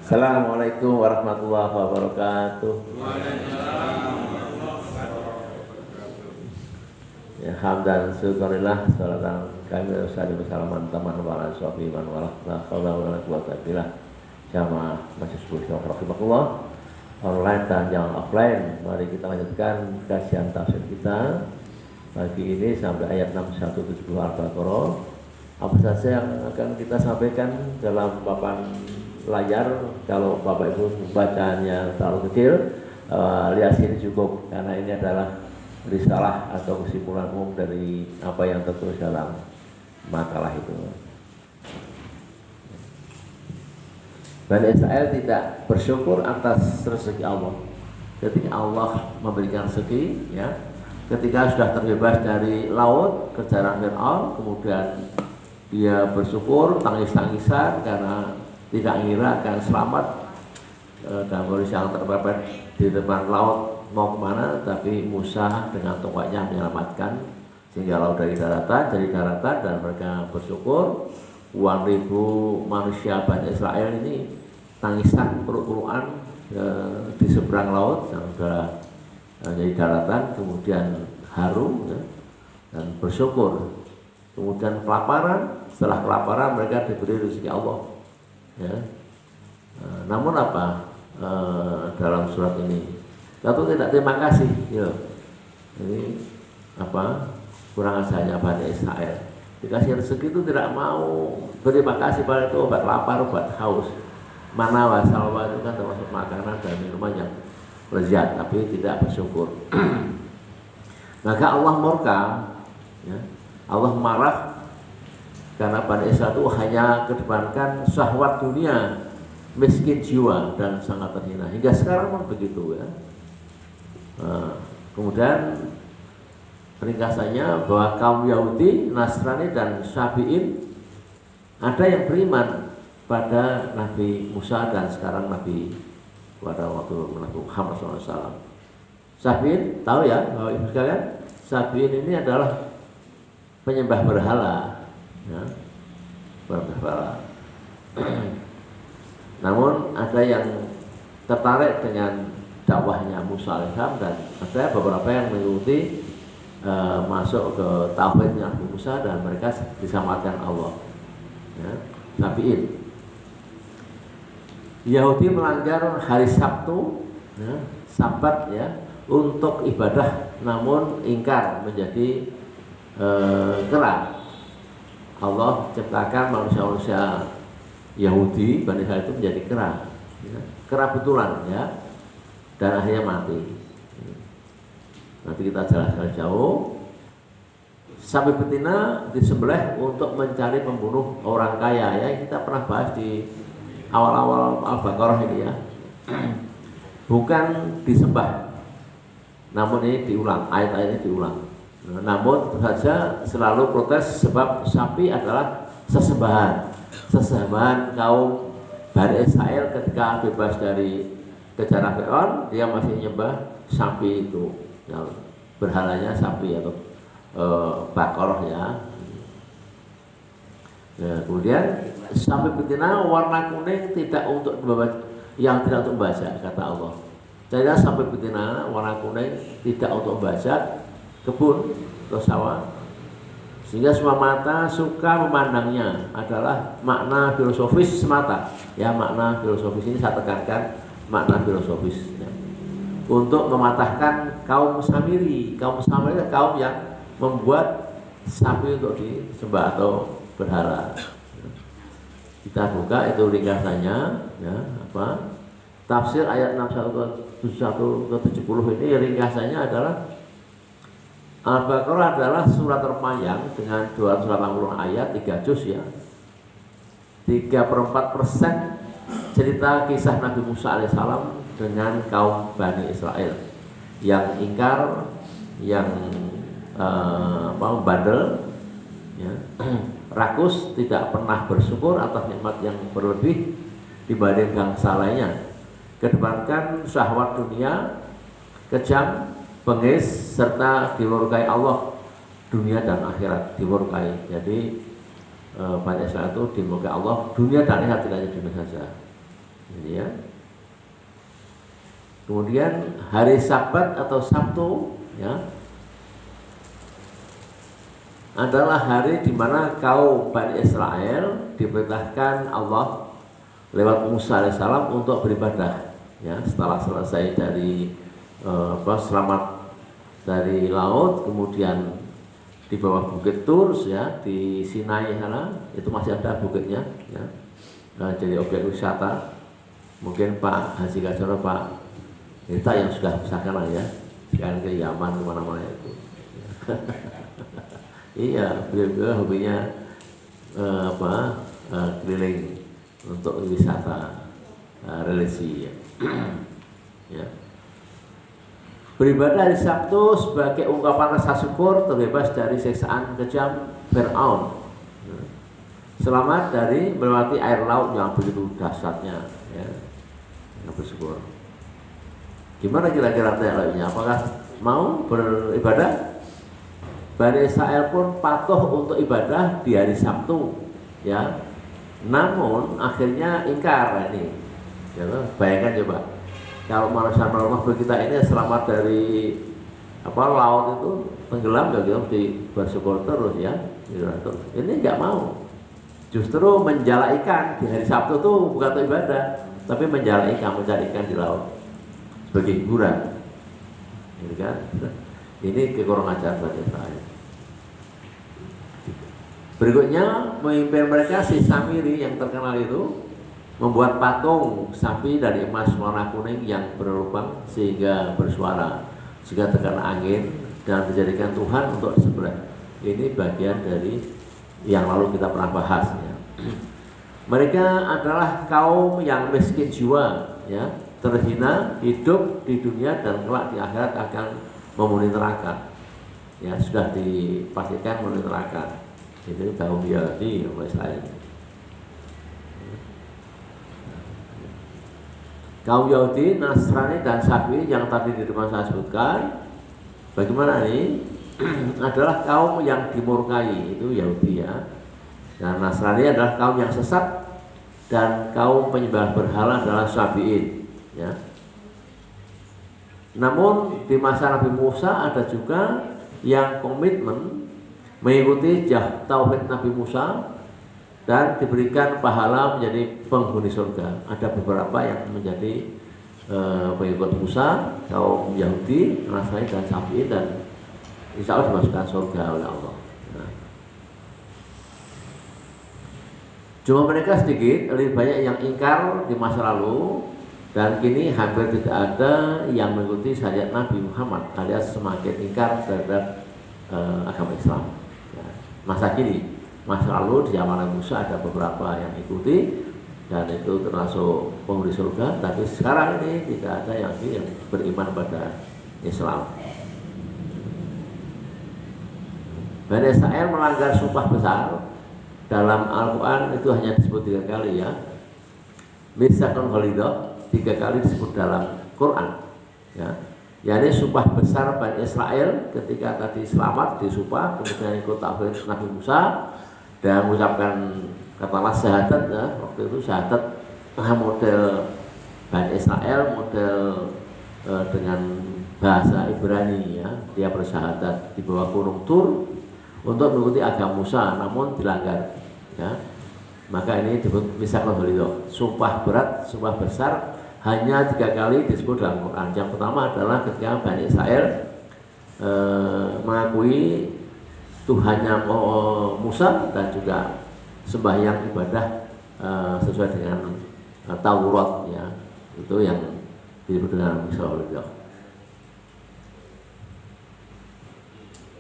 Assalamualaikum warahmatullahi wabarakatuh. Ya, hamdan syukurillah salatan kami usahakan bersalaman teman wala sofi man wala la wala quwwata billah jamaah masjid Syukur rahimakumullah online dan yang offline. Mari kita lanjutkan kajian tafsir kita pagi ini sampai ayat 6170 Al-Baqarah. Apa saja yang akan kita sampaikan dalam papan layar? Kalau Bapak Ibu bacanya terlalu kecil, lihat sini cukup, karena ini adalah risalah atau kesimpulan umum dari apa yang tertulis dalam makalah itu. Bani Israel tidak bersyukur atas rezeki Allah. Ketika Allah memberikan rezeki, ya, ketika sudah terbebas dari laut kejaran Fir'aun, kemudian dia bersyukur tangis-tangisan karena tidak mengira akan selamat dalam kondisi yang terpepet di depan laut mau kemana, tapi Musa dengan tongkatnya menyelamatkan sehingga laut dari daratan jadi daratan, dan mereka bersyukur. Puluhan ribu manusia Bani Israel ini tangisan peluk-pelukan di seberang laut yang sudah jadi daratan, kemudian haru, ya, dan bersyukur. Kemudian kelaparan, setelah kelaparan mereka diberi rezeki Allah, ya. Namun apa dalam surat ini? Satu, tidak terima kasih, ya. Ini apa kurang ajarnya Bani Israel. Dikasih rezeki itu tidak mau berterima kasih pada itu, obat lapar, obat haus. Mana wasalwa itu kan termasuk makanan dan minuman yang lezat, tapi tidak bersyukur. Maka Allah murka, ya. Allah marah karena Bani Israel itu hanya kedepankan syahwat dunia, miskin jiwa dan sangat terhina. Hingga sekarang pun begitu, ya. Kemudian ringkasannya bahwa kaum Yahudi, Nasrani dan Syafi'in ada yang beriman pada Nabi Musa dan sekarang Nabi pada waktu Nabi Muhammad SAW. Syafi'in tahu ya Bapak Ibu sekalian, Syafi'in ini adalah penyembah berhala, ya, berhala. Namun ada yang tertarik dengan dakwahnya Musa alaihissalam, dan ada beberapa yang mengikuti masuk ke tauhidnya Nabi Musa, dan mereka diselamatkan Allah, ya. Syafi'in. Yahudi melanggar hari Sabtu, ya, Sabat, ya, untuk ibadah, namun ingkar menjadi kera. Allah ciptakan manusia-manusia Yahudi Bani Israel itu menjadi kera, ya, kera betulan, ya, dan akhirnya mati. Nanti kita jelaskan jauh. Sapi betina disembelih untuk mencari pembunuh orang kaya, ya, kita pernah bahas di awal-awal Al-Baqarah ini, ya. Bukan disembah, namun ini diulang, ayat-ayat ini diulang. Namun tentu saja selalu protes sebab sapi adalah sesembahan kaum Bani Israel ketika bebas dari kejaran Fir'aun. Dia masih menyembah sapi itu, yang berhalanya sapi atau Baqarah, ya. Nah, kemudian sapi betina warna kuning tidak untuk yang tidak untuk membaca, kata Allah. Jadi sapi betina warna kuning tidak untuk membaca kebun atau sawah, sehingga semua mata suka memandangnya. Adalah makna filosofis semata, ya, makna filosofis ini saya tekankan, makna filosofis, ya, untuk mematahkan kaum Samiri. Kaum Samiri adalah kaum yang membuat sapi untuk disembah atau berhala. Kita buka itu ringkasannya, ya, apa tafsir ayat 61 ke 70 ini. Ringkasannya adalah Al-Baqarah adalah surat terpanjang dengan 280 ayat, 3 juz, ya. 3/4% cerita kisah Nabi Musa alaihissalam dengan kaum Bani Israel yang ingkar, yang bandel, ya, rakus, tidak pernah bersyukur atas nikmat yang berlebih dibanding bangsa lainnya, kedepankan syahwat dunia, kejam, bengis, serta dimurkai Allah. Dunia dan akhirat dimurkai. Jadi Bani Israel itu dimurkai Allah dunia dan akhirat, tidak hanya dunia saja. Ini ya. Kemudian hari Sabat atau Sabtu ya adalah hari di mana kaum Bani Israel diperintahkan Allah lewat Musa alaihissalam untuk beribadah ya, setelah selesai dari selamat dari laut, kemudian di bawah bukit Tours ya, di Sinai sana itu masih ada bukitnya ya. Nah, jadi objek wisata. Mungkin Pak Haji Kasoro, Pak kita yang sudah misalkan lah ya, sekarang ke Yaman kemana-mana itu. Iya, beliau hobinya keliling untuk wisata religi ya. Ya. Beribadah hari Sabtu sebagai ungkapan rasa syukur terbebas dari siksaan kejam Fir'aun. Selamat dari melewati air laut yang begitu dahsyatnya ya. Yang bersyukur. Gimana kira-kira lainnya? Apakah mau beribadah? Bani Israel pun patuh untuk ibadah di hari Sabtu, ya. Namun akhirnya ingkar ini. Ya, bayangkan coba, kalau manusia kita ini selamat dari laut itu tenggelam gitu, di bersyukur terus ya. Ini nggak mau. Justru menjala ikan di hari Sabtu tuh bukan untuk ibadah, tapi menjala ikan, mencari ikan di laut sebagai hiburan, gitu kan? Ini kekurangan ajaran Bani Israel. Berikutnya, pemimpin mereka si Samiri yang terkenal itu membuat patung sapi dari emas warna kuning yang berlubang sehingga bersuara, sehingga terkena angin dan dijadikan Tuhan untuk disembelih. Ini bagian dari yang lalu kita pernah bahas ya. Mereka adalah kaum yang miskin jiwa ya, terhina hidup di dunia dan kelak di akhirat akan memenuhi neraka. Ya, sudah dipastikan memenuhi neraka. Itu kaum Yahudi Israel. Kaum Yahudi, Nasrani dan Syafi'i yang tadi di depan saya sebutkan, bagaimana ini? Adalah kaum yang dimurkai, itu Yahudi ya. Dan Nasrani adalah kaum yang sesat, dan kaum penyembah berhala adalah Syafi'in ya. Namun di masa Nabi Musa ada juga yang komitmen mengikuti tauhid Nabi Musa dan diberikan pahala menjadi penghuni surga. Ada beberapa yang menjadi pengikut Musa, kaum Yahudi, Nasrani dan Syafi'i, dan insya Allah dimasukkan surga oleh Allah. Nah. Cuma mereka sedikit, lebih banyak yang ingkar di masa lalu, dan kini hampir tidak ada yang mengikuti syariat Nabi Muhammad, alias semakin ingkar terhadap agama Islam. Ya. Masa kini, masa lalu di zaman Nabi Musa ada beberapa yang ikuti dan itu termasuk penghuni surga, tapi sekarang ini tidak ada yang beriman pada Islam. Bani Israel melanggar sumpah besar. Dalam Al-Quran itu hanya disebut 3 kali ya. Mitsaqul Ghalidah 3 kali disebut dalam Quran ya. Yakni sumpah besar Bani Israel ketika tadi selamat disumpah, kemudian ikut tauhid Nabi Musa dan mengucapkan katakanlah syahadat ya. Waktu itu syahadat model Bani Israel, model dengan bahasa Ibrani ya. Dia bersyahadat di bawah gunung Tur untuk mengikuti agama Musa, namun dilanggar ya. Maka ini disebut Mitsaqul Ghalidah, sumpah berat, sumpah besar, hanya 3 kali disebut dalam Quran. Yang pertama adalah ketika Bani Israel mengakui Tuhannya Musa dan juga sembahyang ibadah sesuai dengan Taurat ya. Itu yang disebut dengan Mitsaqul Ghalidah.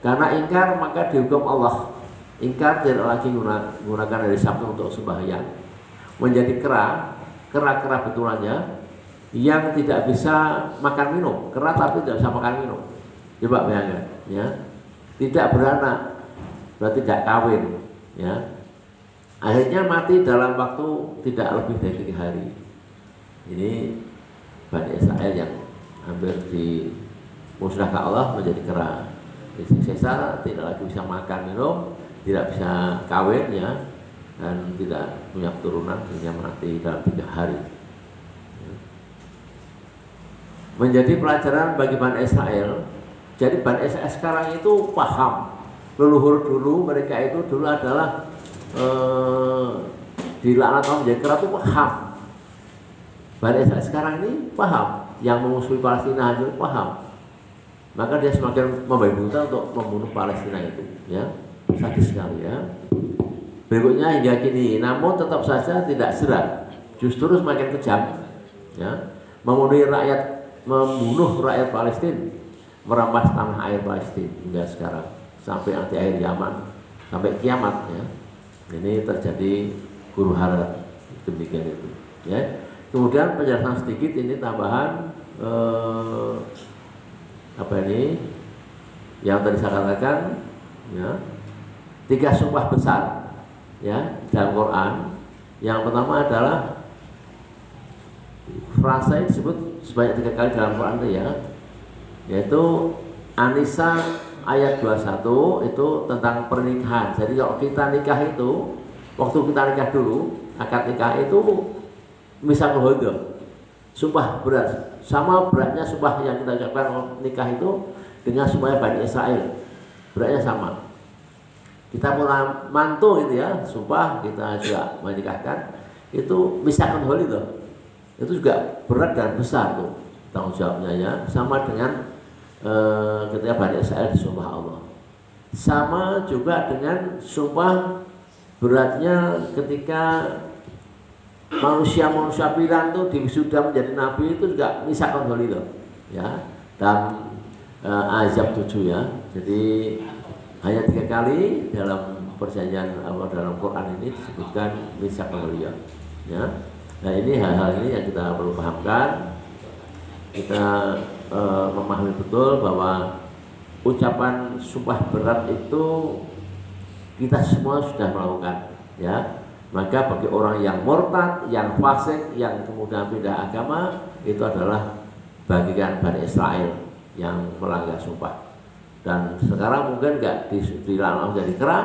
Karena ingkar maka dihukum Allah. Ingkar tidak lagi menggunakan hari Sabtu untuk sembahyang, menjadi kera betulannya yang tidak bisa makan minum, kera tapi tidak bisa makan minum. Coba bayangkan ya. Tidak beranak, berarti tidak kawin ya. Akhirnya mati dalam waktu tidak lebih dari 3 hari. Ini Bani Israel yang hampir dimusnahkan Allah menjadi kera. Disiksa, tidak lagi bisa makan minum, tidak bisa kawin ya, dan tidak punya keturunan, sehingga mati dalam 3 hari. menjadi pelajaran bagi Bani Israel. Jadi Bani Israel sekarang itu paham, leluhur dulu mereka itu dulu adalah dilaknat Allah menjadi kera itu paham. Bani Israel sekarang ini paham, yang memusuhi Palestina itu paham. Maka dia semakin membabi buta untuk membunuh Palestina itu, ya, sadis sekali ya. Berikutnya hingga kini, namun tetap saja tidak serah, justru semakin kejam, ya, membunuh rakyat Palestina, merampas tanah air Palestina hingga sekarang sampai anti air Yaman, sampai kiamat, ya. Ini terjadi huru hara demikian itu, ya. Kemudian penjelasan sedikit ini tambahan apa ini yang tadi saya katakan, ya, 3 sumpah besar, ya, dalam Quran. Yang pertama adalah frasa yang disebut sebanyak 3 kali dalam Quran itu, ya, yaitu An-Nisa ayat 21 itu tentang pernikahan. Jadi kalau kita nikah itu, waktu kita nikah dulu, akad nikah itu misal kehodo, sumpah berat, sama beratnya sumpah yang kita ucapkan nikah itu dengan sumpah Bani Israel, beratnya sama. Kita mulai mantu gitu ya, sumpah kita juga menikahkan, itu misalkan hal itu juga berat dan besar tuh tanggung jawabnya, ya, sama dengan ketika Bani Israel disumpah Allah, sama juga dengan sumpah beratnya ketika manusia pilihan itu sudah menjadi nabi itu juga misalkan hal itu, ya, dalam Azab 7, ya. Jadi hanya 3 kali dalam perjanjian dalam Quran ini disebutkan misalkan hal, ya. Nah, ini hal-hal ini yang kita perlu pahamkan. Kita memahami betul bahwa ucapan sumpah berat itu kita semua sudah melakukan, ya. Maka bagi orang yang murtad, yang fasik, yang kemudian pindah agama, itu adalah bagian Bani Israel yang melanggar sumpah. Dan sekarang mungkin nggak dilaknat jadi kera,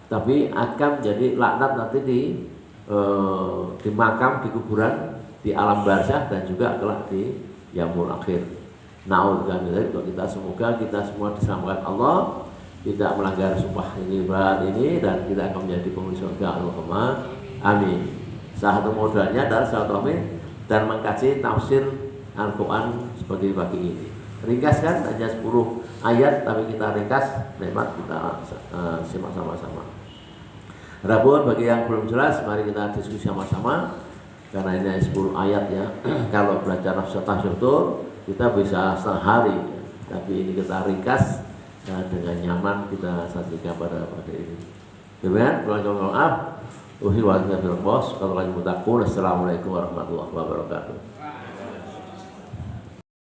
tapi akan menjadi laknat nanti di makam, di kuburan, di alam barzah, dan juga kelak di yaumul akhir. Na'udzubillah untuk kita, semoga kita semua diselamatkan Allah, tidak melanggar sumpah ini berat ini, dan kita akan menjadi penghuni surga. Allahumma amin. Salah satu modalnya adalah silaturahmi dan mengkaji tafsir Al-Quran sebagai bagi ini. Ringkas kan, hanya 10 ayat, tapi kita ringkas, nikmat kita simak sama-sama. Adapun bagi yang belum jelas, mari kita diskusi sama-sama, karena ini 10 ayat, ya. Kalau belajar tafsir kita bisa setengah hari, tapi ini kita ringkas. Nah, dengan nyaman kita sajikan pada ini. Demikian, kalau maaf, kalau lagi mutakun. Assalamualaikum warahmatullahi wabarakatuh.